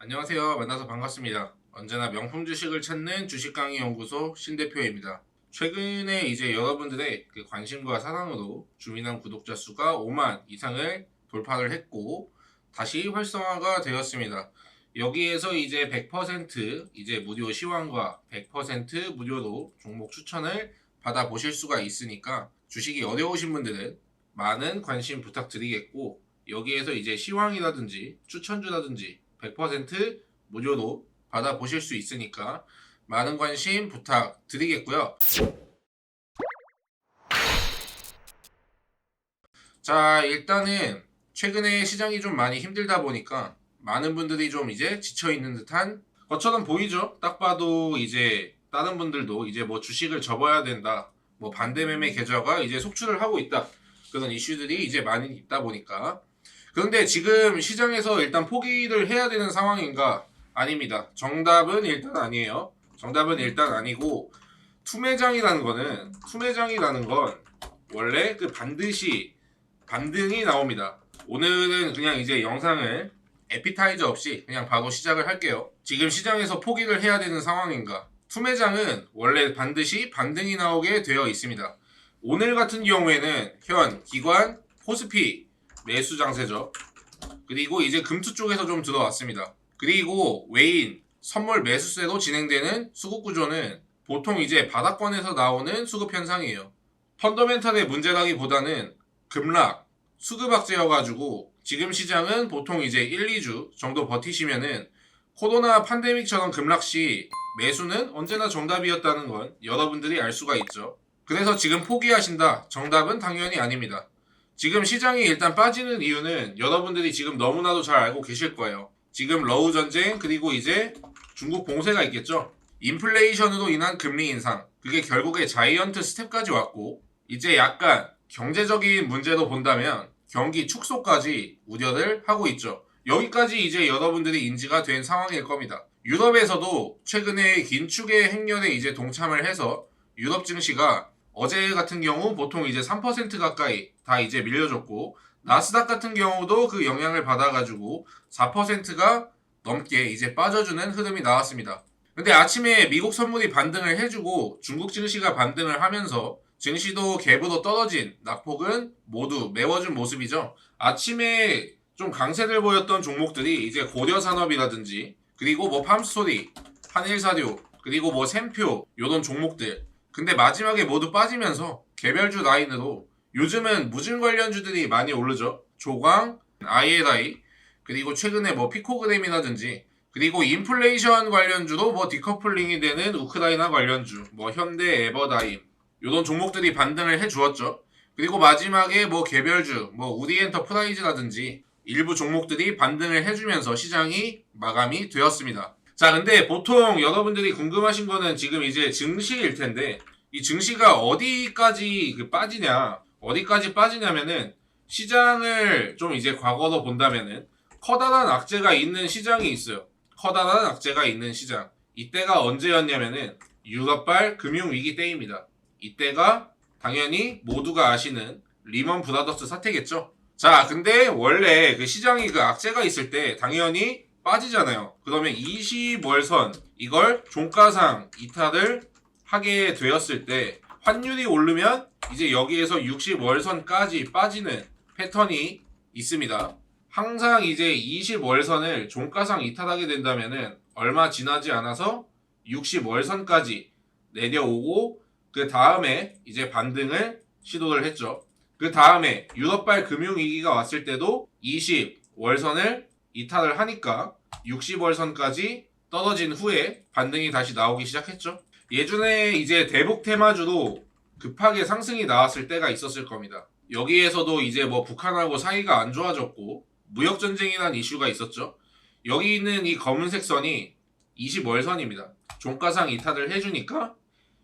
안녕하세요. 만나서 반갑습니다. 언제나 명품 주식을 찾는 주식강의연구소 신대표입니다. 최근에 이제 여러분들의 그 관심과 사랑으로 주민한 구독자 수가 5만 이상을 돌파를 했고 다시 활성화가 되었습니다. 여기에서 이제 100% 이제 무료 시황과 100% 무료로 종목 추천을 받아보실 수가 있으니까 주식이 어려우신 분들은 많은 관심 부탁드리겠고 여기에서 이제 시황이라든지 추천주라든지 100% 무료로 받아보실 수 있으니까 많은 관심 부탁드리겠고요. 자, 일단은 최근에 시장이 좀 많이 힘들다 보니까 많은 분들이 좀 이제 지쳐있는 듯한 것처럼 보이죠? 딱 봐도 이제 다른 분들도 이제 뭐 주식을 접어야 된다, 뭐 반대매매 계좌가 이제 속출을 하고 있다, 그런 이슈들이 이제 많이 있다 보니까. 그런데 지금 시장에서 일단 포기를 해야 되는 상황인가? 아닙니다. 정답은 일단 아니에요. 정답은 일단 아니고 투매장이라는 건 원래 그 반드시 반등이 나옵니다. 오늘은 그냥 이제 영상을 에피타이저 없이 그냥 바로 시작을 할게요. 지금 시장에서 포기를 해야 되는 상황인가? 투매장은 원래 반드시 반등이 나오게 되어 있습니다. 오늘 같은 경우에는 현 기관 코스피 매수 장세죠. 그리고 이제 금투 쪽에서 좀 들어왔습니다. 그리고 외인 선물 매수세로 진행되는 수급 구조는 보통 이제 바닥권에서 나오는 수급 현상이에요. 펀더멘탈의 문제라기보다는 급락, 수급 악재여가지고 지금 시장은 보통 이제 1, 2주 정도 버티시면은 코로나 팬데믹처럼 급락 시 매수는 언제나 정답이었다는 건 여러분들이 알 수가 있죠. 그래서 지금 포기하신다. 정답은 당연히 아닙니다. 지금 시장이 일단 빠지는 이유는 여러분들이 지금 너무나도 잘 알고 계실 거예요. 지금 러우 전쟁 그리고 이제 중국 봉쇄가 있겠죠. 인플레이션으로 인한 금리 인상, 그게 결국에 자이언트 스텝까지 왔고 이제 약간 경제적인 문제로 본다면 경기 축소까지 우려를 하고 있죠. 여기까지 이제 여러분들이 인지가 된 상황일 겁니다. 유럽에서도 최근에 긴축의 행렬에 이제 동참을 해서 유럽 증시가 어제 같은 경우 보통 이제 3% 가까이 다 이제 밀려줬고 나스닥 같은 경우도 그 영향을 받아가지고 4%가 넘게 이제 빠져주는 흐름이 나왔습니다. 근데 아침에 미국 선물이 반등을 해주고 중국 증시가 반등을 하면서 증시도 갭으로 떨어진 낙폭은 모두 메워준 모습이죠. 아침에 좀 강세를 보였던 종목들이 이제 고려산업이라든지 그리고 뭐 팜스토리, 한일사료, 그리고 뭐 샘표 요런 종목들. 근데 마지막에 모두 빠지면서 개별주 라인으로 요즘은 무증 관련주들이 많이 오르죠. 조광, ILI, 그리고 최근에 뭐 피코그램이라든지 그리고 인플레이션 관련주도 뭐 디커플링이 되는 우크라이나 관련주, 뭐 현대 에버다임 이런 종목들이 반등을 해주었죠. 그리고 마지막에 뭐 개별주, 뭐 우리엔터프라이즈라든지 일부 종목들이 반등을 해주면서 시장이 마감이 되었습니다. 자, 근데 보통 여러분들이 궁금하신 거는 지금 이제 증시일 텐데 이 증시가 어디까지 빠지냐, 어디까지 빠지냐면은 시장을 좀 이제 과거로 본다면은 커다란 악재가 있는 시장이 있어요. 커다란 악재가 있는 시장. 이때가 언제였냐면은 유럽발 금융위기 때입니다. 이때가 당연히 모두가 아시는 리먼 브라더스 사태겠죠. 자, 근데 원래 그 시장이 그 악재가 있을 때 당연히 빠지잖아요. 그러면 20월선 이걸 종가상 이탈을 하게 되었을 때 환율이 오르면 이제 여기에서 60월선까지 빠지는 패턴이 있습니다. 항상 이제 20월선을 종가상 이탈하게 된다면은 얼마 지나지 않아서 60월선까지 내려오고 그 다음에 이제 반등을 시도를 했죠. 그 다음에 유럽발 금융위기가 왔을 때도 20월선을 이탈을 하니까 60월선까지 떨어진 후에 반등이 다시 나오기 시작했죠. 예전에 이제 대북 테마주로 급하게 상승이 나왔을 때가 있었을 겁니다. 여기에서도 이제 뭐 북한하고 사이가 안 좋아졌고 무역전쟁이라는 이슈가 있었죠. 여기 있는 이 검은색 선이 20월선입니다. 종가상 이탈을 해주니까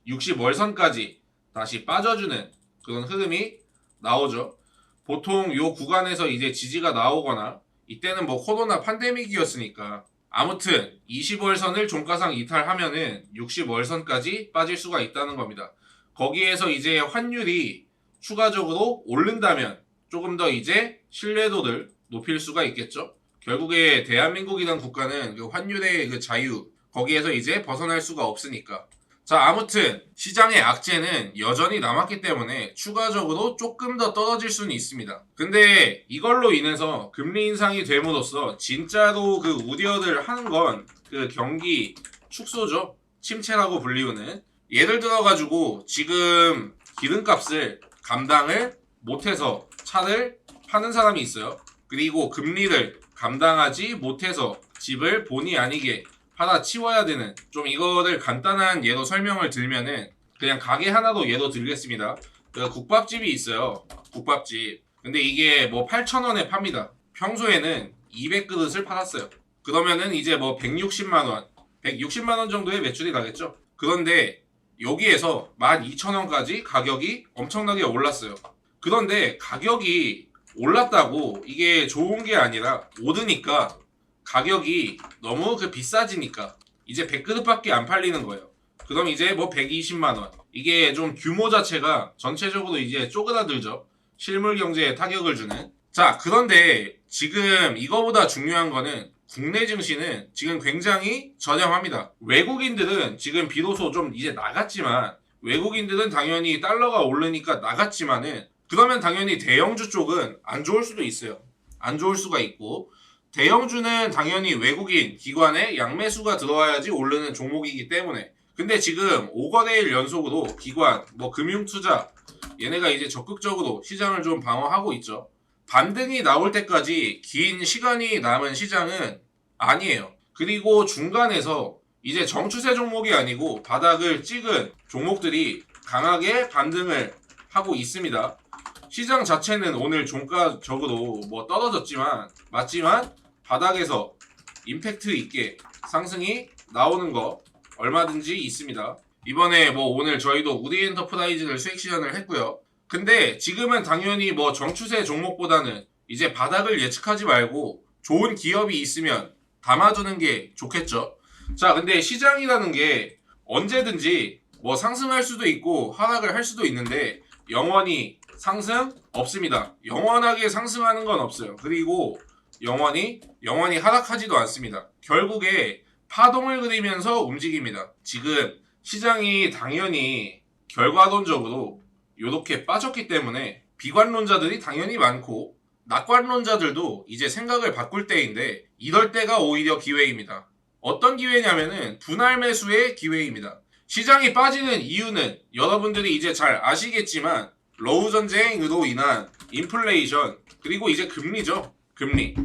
60월선까지 다시 빠져주는 그런 흐름이 나오죠. 보통 요 구간에서 이제 지지가 나오거나 이때는 뭐 코로나 팬데믹이었으니까 아무튼 20월선을 종가상 이탈하면은 60월선까지 빠질 수가 있다는 겁니다. 거기에서 이제 환율이 추가적으로 오른다면 조금 더 이제 신뢰도를 높일 수가 있겠죠. 결국에 대한민국이란 국가는 그 환율의 그 자유 거기에서 이제 벗어날 수가 없으니까. 자, 아무튼 시장의 악재는 여전히 남았기 때문에 추가적으로 조금 더 떨어질 수는 있습니다. 근데 이걸로 인해서 금리 인상이 됨으로써 진짜로 그 우려를 하는 건 그 경기 축소죠. 침체라고 불리우는. 예를 들어가지고 지금 기름값을 감당을 못해서 차를 파는 사람이 있어요. 그리고 금리를 감당하지 못해서 집을 본의 아니게 팔아 치워야 되는, 좀 이거를 간단한 예로 설명을 들면은 그냥 가게 하나로 예로 들겠습니다. 그 국밥집이 있어요. 국밥집. 근데 이게 뭐 8,000원에 팝니다. 평소에는 200그릇을 팔았어요. 그러면은 이제 뭐 160만 원, 160만 원 정도의 매출이 나겠죠. 그런데 여기에서 12,000원까지 가격이 엄청나게 올랐어요. 그런데 가격이 올랐다고 이게 좋은 게 아니라 오르니까 가격이 너무 그 비싸지니까 이제 100그릇밖에 안 팔리는 거예요. 그럼 이제 뭐 120만 원. 이게 좀 규모 자체가 전체적으로 이제 쪼그라들죠. 실물 경제에 타격을 주는. 자, 그런데 지금 이거보다 중요한 거는 국내 증시는 지금 굉장히 저렴합니다. 외국인들은 지금 비로소 좀 이제 나갔지만, 외국인들은 당연히 달러가 오르니까 나갔지만은, 그러면 당연히 대형주 쪽은 안 좋을 수도 있어요. 안 좋을 수가 있고, 대형주는 당연히 외국인 기관의 양매수가 들어와야지 오르는 종목이기 때문에. 근데 지금 5거래일 연속으로 기관, 뭐 금융투자, 얘네가 이제 적극적으로 시장을 좀 방어하고 있죠. 반등이 나올 때까지 긴 시간이 남은 시장은 아니에요. 그리고 중간에서 이제 정추세 종목이 아니고 바닥을 찍은 종목들이 강하게 반등을 하고 있습니다. 시장 자체는 오늘 종가적으로 뭐 떨어졌지만, 맞지만 바닥에서 임팩트 있게 상승이 나오는 거 얼마든지 있습니다. 이번에 뭐 오늘 저희도 우디엔터프라이즈를 수익 실현을 했고요. 근데 지금은 당연히 뭐 정추세 종목보다는 이제 바닥을 예측하지 말고 좋은 기업이 있으면 담아두는 게 좋겠죠. 자, 근데 시장이라는 게 언제든지 뭐 상승할 수도 있고 하락을 할 수도 있는데 영원히 상승 없습니다. 영원하게 상승하는 건 없어요. 그리고 영원히 하락하지도 않습니다. 결국에 파동을 그리면서 움직입니다. 지금 시장이 당연히 결과론적으로 이렇게 빠졌기 때문에 비관론자들이 당연히 많고 낙관론자들도 이제 생각을 바꿀 때인데, 이럴 때가 오히려 기회입니다. 어떤 기회냐면은 분할 매수의 기회입니다. 시장이 빠지는 이유는 여러분들이 이제 잘 아시겠지만 러우 전쟁으로 인한 인플레이션, 그리고 이제 금리죠. 금리.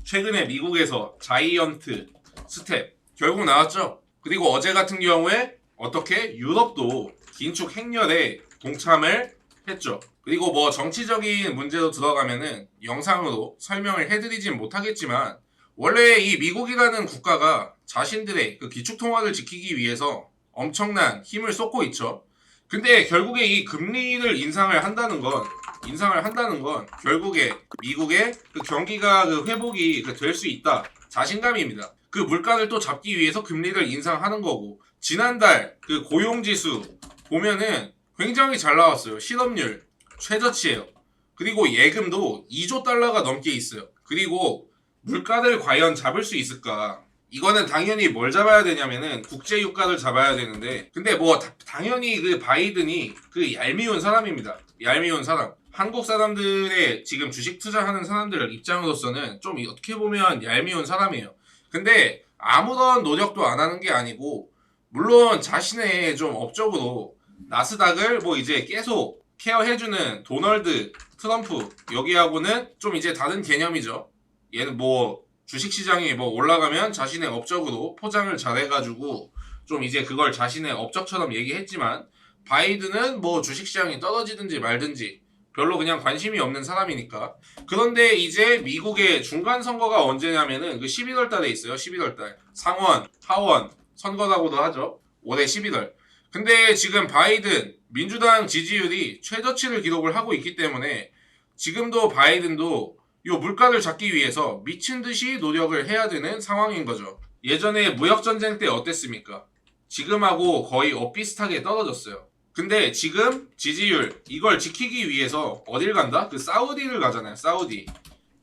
최근에 미국에서 자이언트 스텝 결국 나왔죠. 그리고 어제 같은 경우에 어떻게 유럽도 긴축 행렬에 동참을 했죠. 그리고 뭐 정치적인 문제로 들어가면은 영상으로 설명을 해드리진 못하겠지만, 원래 이 미국이라는 국가가 자신들의 그 기축통화를 지키기 위해서 엄청난 힘을 쏟고 있죠. 근데 결국에 이 금리를 인상을 한다는 건 결국에 미국의 그 경기가 그 회복이 될 수 있다, 자신감입니다. 그 물가를 또 잡기 위해서 금리를 인상하는 거고, 지난달 그 고용지수 보면은 굉장히 잘 나왔어요. 실업률 최저치예요. 그리고 예금도 2조 달러가 넘게 있어요. 그리고 물가를 과연 잡을 수 있을까? 이거는 당연히 뭘 잡아야 되냐면은 국제유가를 잡아야 되는데, 근데 뭐 당연히 그 바이든이 그 얄미운 사람입니다. 얄미운 사람. 한국 사람들의 지금 주식 투자하는 사람들 입장으로서는 좀 어떻게 보면 얄미운 사람이에요. 근데 아무런 노력도 안 하는 게 아니고, 물론 자신의 좀 업적으로 나스닥을 뭐 이제 계속 케어해주는 도널드 트럼프, 여기하고는 좀 이제 다른 개념이죠. 얘는 뭐 주식시장이 뭐 올라가면 자신의 업적으로 포장을 잘해가지고 좀 이제 그걸 자신의 업적처럼 얘기했지만, 바이든은 뭐 주식시장이 떨어지든지 말든지 별로 그냥 관심이 없는 사람이니까. 그런데 이제 미국의 중간선거가 언제냐면은 그 11월 달에 있어요. 11월 달. 상원, 하원 선거라고도 하죠. 올해 11월. 근데 지금 바이든 민주당 지지율이 최저치를 기록을 하고 있기 때문에 지금도 바이든도 요 물가를 잡기 위해서 미친 듯이 노력을 해야 되는 상황인 거죠. 예전에 무역전쟁 때 어땠습니까? 지금하고 거의 엇비슷하게 떨어졌어요. 근데 지금 지지율 이걸 지키기 위해서 어딜 간다? 그 사우디를 가잖아요. 사우디.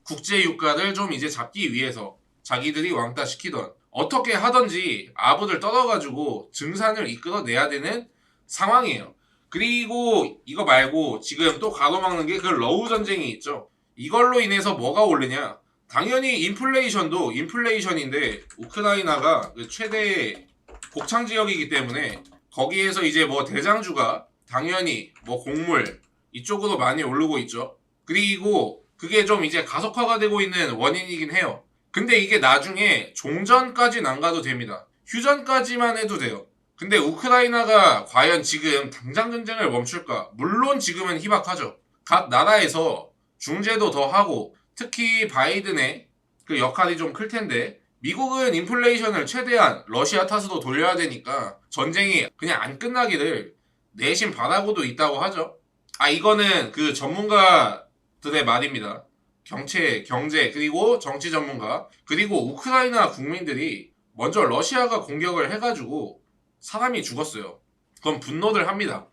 국제 유가를 좀 이제 잡기 위해서 자기들이 왕따 시키던 어떻게 하던지 아부를 떨어가지고 증산을 이끌어내야 되는 상황이에요. 그리고 이거 말고 지금 또 가로막는 게 그 러우 전쟁이 있죠. 이걸로 인해서 뭐가 오르냐? 당연히 인플레이션도 인플레이션인데 우크라이나가 그 최대 곡창 지역이기 때문에 거기에서 이제 뭐 대장주가 당연히 뭐 곡물 이쪽으로 많이 오르고 있죠. 그리고 그게 좀 이제 가속화가 되고 있는 원인이긴 해요. 근데 이게 나중에 종전까지는 안 가도 됩니다. 휴전까지만 해도 돼요. 근데 우크라이나가 과연 지금 당장 전쟁을 멈출까? 물론 지금은 희박하죠. 각 나라에서 중재도 더 하고 특히 바이든의 그 역할이 좀 클 텐데 미국은 인플레이션을 최대한 러시아 탓으로 돌려야 되니까 전쟁이 그냥 안 끝나기를 내심 바라고도 있다고 하죠. 이거는 그 전문가들의 말입니다. 경제 그리고 정치 전문가 그리고 우크라이나 국민들이 먼저 러시아가 공격을 해가지고 사람이 죽었어요. 그럼 분노를 합니다.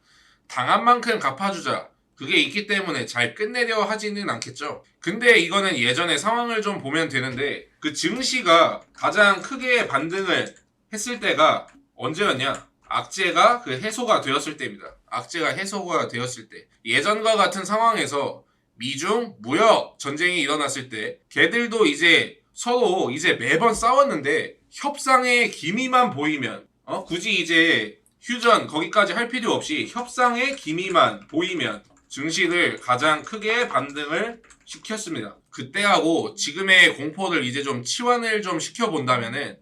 당한 만큼 갚아주자. 그게 있기 때문에 잘 끝내려 하지는 않겠죠. 근데 이거는 예전의 상황을 좀 보면 되는데 그 증시가 가장 크게 반등을 했을 때가 언제였냐? 악재가 그 해소가 되었을 때입니다. 악재가 해소가 되었을 때. 예전과 같은 상황에서 미중 무역 전쟁이 일어났을 때 걔들도 이제 서로 이제 매번 싸웠는데 협상의 기미만 보이면 굳이 이제 휴전 거기까지 할 필요 없이 협상의 기미만 보이면 증시를 가장 크게 반등을 시켰습니다. 그때하고 지금의 공포를 이제 좀 치환을 좀 시켜본다면은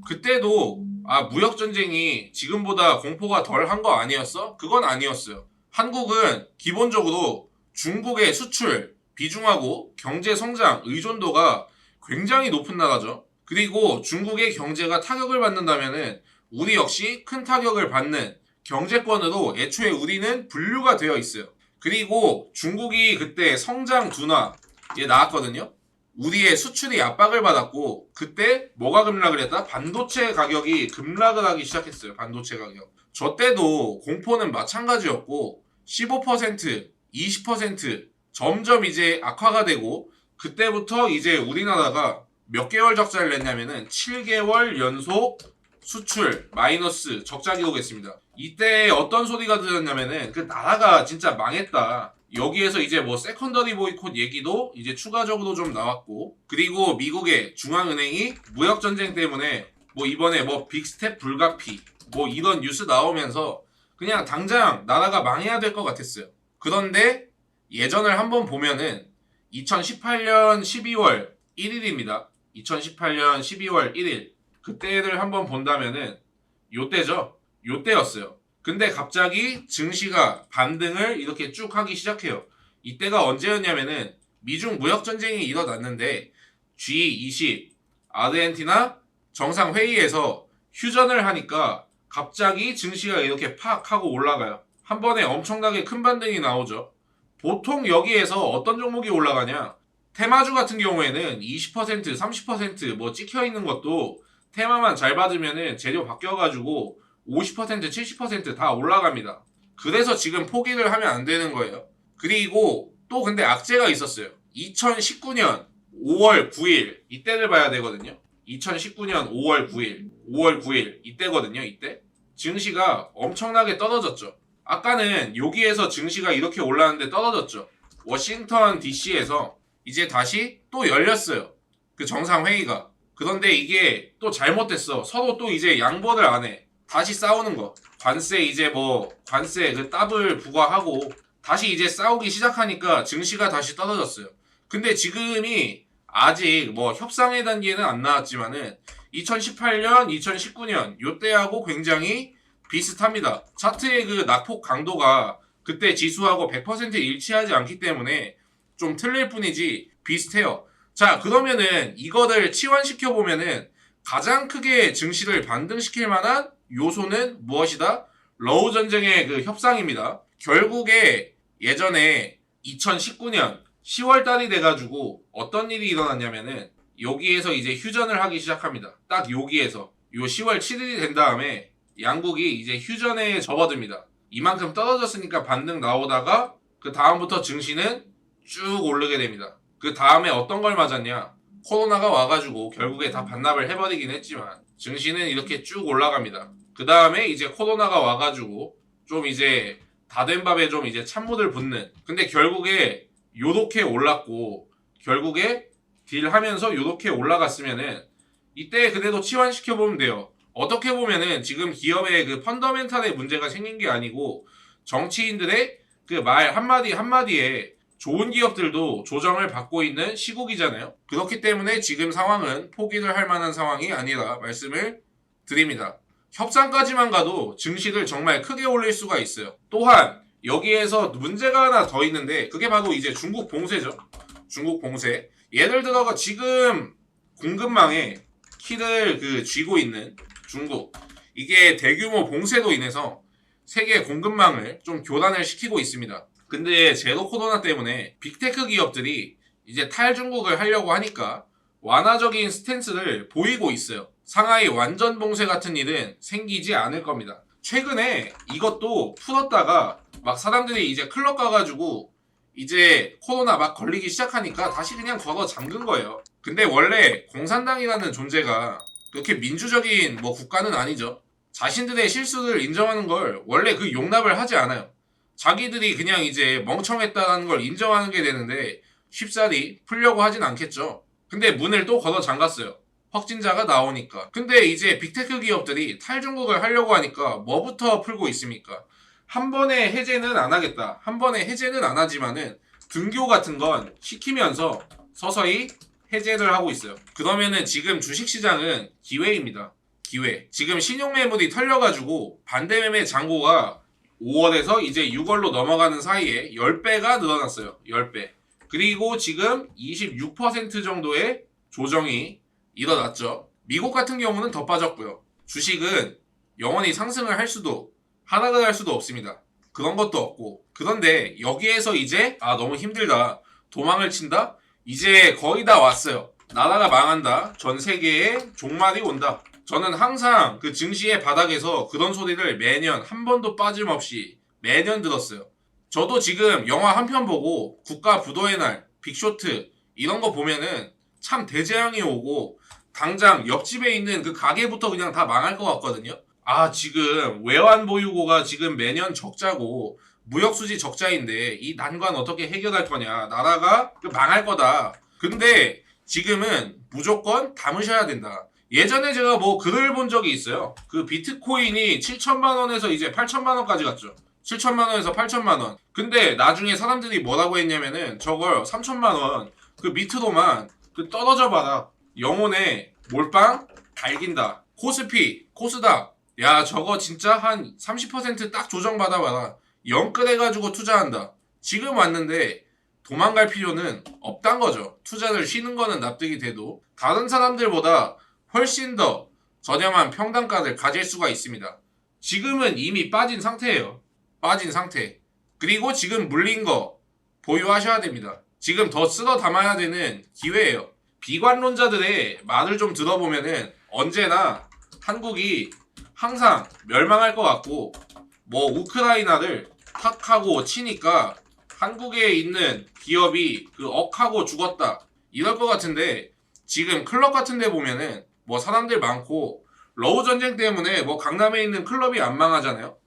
그때도 무역 전쟁이 지금보다 공포가 덜 한 거 아니었어? 그건 아니었어요. 한국은 기본적으로 중국의 수출 비중하고 경제 성장 의존도가 굉장히 높은 나라죠. 그리고 중국의 경제가 타격을 받는다면은 우리 역시 큰 타격을 받는 경제권으로 애초에 우리는 분류가 되어 있어요. 그리고 중국이 그때 성장 둔화 나왔거든요. 우리의 수출이 압박을 받았고 그때 뭐가 급락을 했다? 반도체 가격이 급락을 하기 시작했어요. 반도체 가격. 저 때도 공포는 마찬가지였고 15%, 20% 점점 이제 악화가 되고 그때부터 이제 우리나라가 몇 개월 적자를 냈냐면은 7개월 연속 수출 마이너스 적자 기록했습니다. 이때 어떤 소리가 들렸냐면은 그 나라가 진짜 망했다. 여기에서 이제 뭐 세컨더리 보이콧 얘기도 이제 추가적으로 좀 나왔고 그리고 미국의 중앙은행이 무역전쟁 때문에 뭐 이번에 뭐 빅스텝 불가피 뭐 이런 뉴스 나오면서 그냥 당장 나라가 망해야 될 것 같았어요. 그런데 예전을 한번 보면은 2018년 12월 1일입니다. 2018년 12월 1일 그때를 한번 본다면은 요때죠. 요때였어요. 근데 갑자기 증시가 반등을 이렇게 쭉 하기 시작해요. 이때가 언제였냐면은 미중 무역전쟁이 일어났는데 G20 아르헨티나 정상회의에서 휴전을 하니까 갑자기 증시가 이렇게 팍 하고 올라가요. 한 번에 엄청나게 큰 반등이 나오죠. 보통 여기에서 어떤 종목이 올라가냐? 테마주 같은 경우에는 20%, 30%뭐 찍혀 있는 것도 테마만 잘 받으면은 재료 바뀌어가지고 50%, 70%다 올라갑니다. 그래서 지금 포기를 하면 안 되는 거예요. 그리고 또 근데 악재가 있었어요. 2019년 5월 9일 이때를 봐야 되거든요. 2019년 5월 9일 이때거든요. 이때 증시가 엄청나게 떨어졌죠. 아까는 여기에서 증시가 이렇게 올랐는데 떨어졌죠. 워싱턴 DC에서 이제 다시 또 열렸어요. 그 정상회의가. 그런데 이게 또 잘못됐어. 서로 또 이제 양보를 안 해. 다시 싸우는 거. 관세 이제 뭐 관세 그 더블 부과하고 다시 이제 싸우기 시작하니까 증시가 다시 떨어졌어요. 근데 지금이 아직 뭐 협상의 단계는 안 나왔지만은 2018년, 2019년 요때하고 굉장히 비슷합니다. 차트의 그 낙폭 강도가 그때 지수하고 100% 일치하지 않기 때문에 좀 틀릴 뿐이지 비슷해요. 자, 그러면은 이거를 치환시켜 보면은 가장 크게 증시를 반등시킬 만한 요소는 무엇이다? 러우 전쟁의 그 협상입니다. 결국에 예전에 2019년 10월 달이 돼가지고 어떤 일이 일어났냐면은 여기에서 이제 휴전을 하기 시작합니다. 딱 여기에서 요 10월 7일이 된 다음에 양국이 이제 휴전에 접어듭니다. 이만큼 떨어졌으니까 반등 나오다가 그 다음부터 증시는 쭉 오르게 됩니다. 그 다음에 어떤 걸 맞았냐? 코로나가 와가지고 결국에 다 반납을 해버리긴 했지만 증시는 이렇게 쭉 올라갑니다. 그 다음에 이제 코로나가 와가지고 좀 이제 다 된 밥에 좀 이제 찬물을 붓는. 근데 결국에 요렇게 올랐고 결국에 딜하면서 요렇게 올라갔으면은 이때 그래도 치환시켜 보면 돼요. 어떻게 보면은 지금 기업의 그 펀더멘탈의 문제가 생긴 게 아니고 정치인들의 그 말 한마디 한마디에 좋은 기업들도 조정을 받고 있는 시국이잖아요. 그렇기 때문에 지금 상황은 포기를 할 만한 상황이 아니라 말씀을 드립니다. 협상까지만 가도 증시를 정말 크게 올릴 수가 있어요. 또한 여기에서 문제가 하나 더 있는데 그게 바로 이제 중국 봉쇄죠. 중국 봉쇄. 예를 들어가 지금 공급망에 키를 그 쥐고 있는 중국. 이게 대규모 봉쇄로 인해서 세계 공급망을 좀 교란을 시키고 있습니다. 근데 제로 코로나 때문에 빅테크 기업들이 이제 탈중국을 하려고 하니까 완화적인 스탠스를 보이고 있어요. 상하이 완전 봉쇄 같은 일은 생기지 않을 겁니다. 최근에 이것도 풀었다가 막 사람들이 이제 클럽 가가지고 이제 코로나 막 걸리기 시작하니까 다시 그냥 걸어 잠근 거예요. 근데 원래 공산당이라는 존재가 그렇게 민주적인 뭐 국가는 아니죠. 자신들의 실수를 인정하는 걸 원래 그 용납을 하지 않아요. 자기들이 그냥 이제 멍청했다는 걸 인정하는 게 되는데 쉽사리 풀려고 하진 않겠죠. 근데 문을 또 걷어 잠갔어요. 확진자가 나오니까. 근데 이제 빅테크 기업들이 탈중국을 하려고 하니까 뭐부터 풀고 있습니까? 한 번에 해제는 안 하겠다. 한 번에 해제는 안 하지만은 등교 같은 건 시키면서 서서히 해제를 하고 있어요. 그러면은 지금 주식시장은 기회입니다. 기회. 지금 신용매물이 털려가지고 반대매매 잔고가 5월에서 이제 6월로 넘어가는 사이에 10배가 늘어났어요. 10배. 그리고 지금 26% 정도의 조정이 일어났죠. 미국 같은 경우는 더 빠졌고요. 주식은 영원히 상승을 할 수도 하락을 할 수도 없습니다. 그런 것도 없고. 그런데 여기에서 이제 너무 힘들다. 도망을 친다? 이제 거의 다 왔어요. 나라가 망한다. 전 세계에 종말이 온다. 저는 항상 그 증시의 바닥에서 그런 소리를 매년 한 번도 빠짐없이 매년 들었어요. 저도 지금 영화 한 편 보고 국가 부도의 날, 빅쇼트 이런 거 보면은 참 대재앙이 오고 당장 옆집에 있는 그 가게부터 그냥 다 망할 것 같거든요. 지금 외환 보유고가 지금 매년 적자고 무역수지 적자인데 이 난관 어떻게 해결할 거냐. 나라가 망할 거다. 근데 지금은 무조건 담으셔야 된다. 예전에 제가 뭐 글을 본 적이 있어요. 그 비트코인이 7천만 원에서 이제 8천만 원까지 갔죠. 7천만 원에서 8천만 원. 근데 나중에 사람들이 뭐라고 했냐면은 저걸 3천만 원 그 밑으로만 그 떨어져 봐라. 영혼에 몰빵 갈긴다. 코스피, 코스닥. 야 저거 진짜 한 30% 딱 조정받아 봐라. 영끌해가지고 투자한다. 지금 왔는데 도망갈 필요는 없단 거죠. 투자를 쉬는 거는 납득이 돼도 다른 사람들보다 훨씬 더 저렴한 평단가를 가질 수가 있습니다. 지금은 이미 빠진 상태예요. 빠진 상태. 그리고 지금 물린 거 보유하셔야 됩니다. 지금 더 쓸어 담아야 되는 기회예요. 비관론자들의 말을 좀 들어보면은 언제나 한국이 항상 멸망할 것 같고 뭐 우크라이나를 탁 하고 치니까 한국에 있는 기업이 그 억하고 죽었다 이럴 것 같은데 지금 클럽 같은 데 보면은 뭐 사람들 많고 러우 전쟁 때문에 뭐 강남에 있는 클럽이 안 망하잖아요.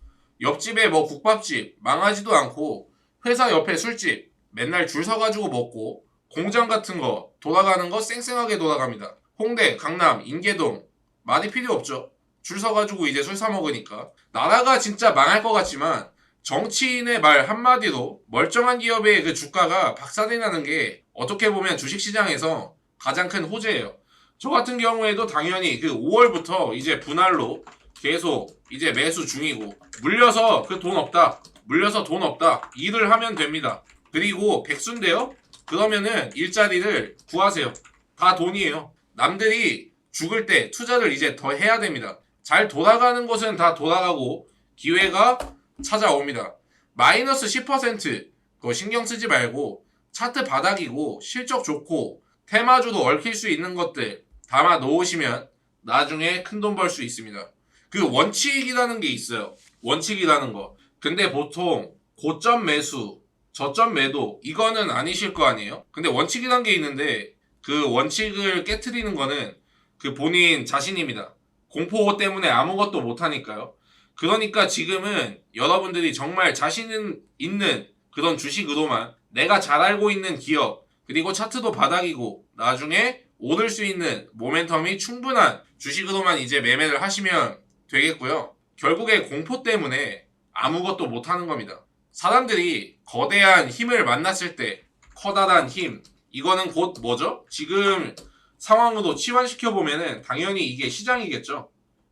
옆집에 뭐 국밥집 망하지도 않고 회사 옆에 술집 맨날 줄 서가지고 먹고 공장 같은 거 돌아가는 거 쌩쌩하게 돌아갑니다. 홍대, 강남, 인계동 말이 필요 없죠. 줄 서가지고 이제 술 사 먹으니까 나라가 진짜 망할 것 같지만 정치인의 말 한마디로 멀쩡한 기업의 그 주가가 박살이 나는 게 어떻게 보면 주식시장에서 가장 큰 호재예요. 저 같은 경우에도 당연히 그 5월부터 이제 분할로 계속 이제 매수 중이고 물려서 그 돈 없다. 물려서 돈 없다. 일을 하면 됩니다. 그리고 백수인데요? 그러면은 일자리를 구하세요. 다 돈이에요. 남들이 죽을 때 투자를 이제 더 해야 됩니다. 잘 돌아가는 곳은 다 돌아가고 기회가 찾아옵니다. 마이너스 10% 그거 신경 쓰지 말고 차트 바닥이고 실적 좋고 테마주도 얽힐 수 있는 것들 담아 놓으시면 나중에 큰 돈 벌 수 있습니다. 그 원칙이라는 게 있어요. 원칙이라는 거. 근데 보통 고점 매수 저점 매도 이거는 아니실 거 아니에요? 근데 원칙이란 게 있는데 그 원칙을 깨트리는 거는 그 본인 자신입니다. 공포 때문에 아무것도 못하니까요. 그러니까 지금은 여러분들이 정말 자신 있는 그런 주식으로만 내가 잘 알고 있는 기업 그리고 차트도 바닥이고 나중에 오를 수 있는 모멘텀이 충분한 주식으로만 이제 매매를 하시면 되겠고요. 결국에 공포 때문에 아무것도 못하는 겁니다. 사람들이 거대한 힘을 만났을 때 커다란 힘 이거는 곧 뭐죠? 지금 상황으로 치환시켜 보면은 당연히 이게 시장이겠죠.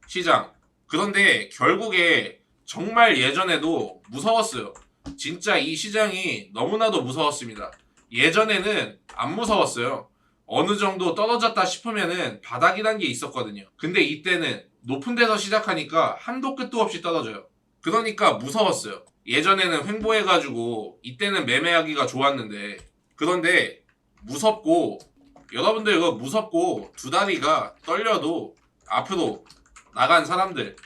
시장. 그런데 결국에 정말 예전에도 무서웠어요. 진짜 이 시장이 너무나도 무서웠습니다. 예전에는 안 무서웠어요. 어느 정도 떨어졌다 싶으면은 바닥이란 게 있었거든요. 근데 이때는 높은 데서 시작하니까 한도 끝도 없이 떨어져요. 그러니까 무서웠어요. 예전에는 횡보해가지고 이때는 매매하기가 좋았는데 그런데 무섭고 여러분들 이거 무섭고 두 다리가 떨려도 앞으로 나간 사람들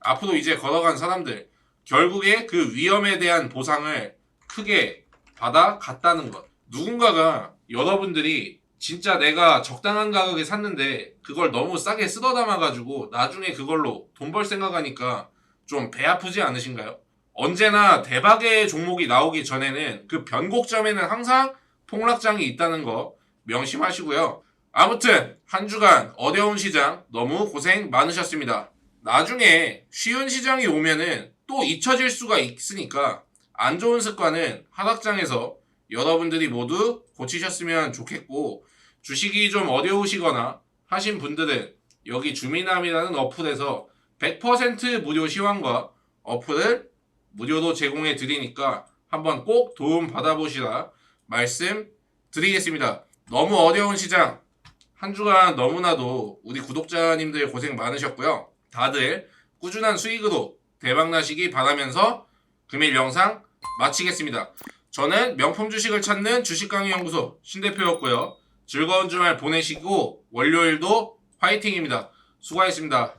앞으로 이제 걸어간 사람들 결국에 그 위험에 대한 보상을 크게 받아갔다는 것. 누군가가 여러분들이 진짜 내가 적당한 가격에 샀는데 그걸 너무 싸게 쓸어 담아가지고 나중에 그걸로 돈 벌 생각하니까 좀 배 아프지 않으신가요? 언제나 대박의 종목이 나오기 전에는 그 변곡점에는 항상 폭락장이 있다는 거 명심하시고요. 아무튼 한 주간 어려운 시장 너무 고생 많으셨습니다. 나중에 쉬운 시장이 오면은 또 잊혀질 수가 있으니까 안 좋은 습관은 하락장에서 여러분들이 모두 고치셨으면 좋겠고 주식이 좀 어려우시거나 하신 분들은 여기 주미남이라는 어플에서 100% 무료 시황과 어플을 무료로 제공해 드리니까 한번 꼭 도움 받아보시라 말씀드리겠습니다. 너무 어려운 시장 한 주간 너무나도 우리 구독자님들 고생 많으셨고요. 다들 꾸준한 수익으로 대박나시기 바라면서 금일 영상 마치겠습니다. 저는 명품 주식을 찾는 주식강의연구소 신대표였고요. 즐거운 주말 보내시고 월요일도 화이팅입니다. 수고하셨습니다.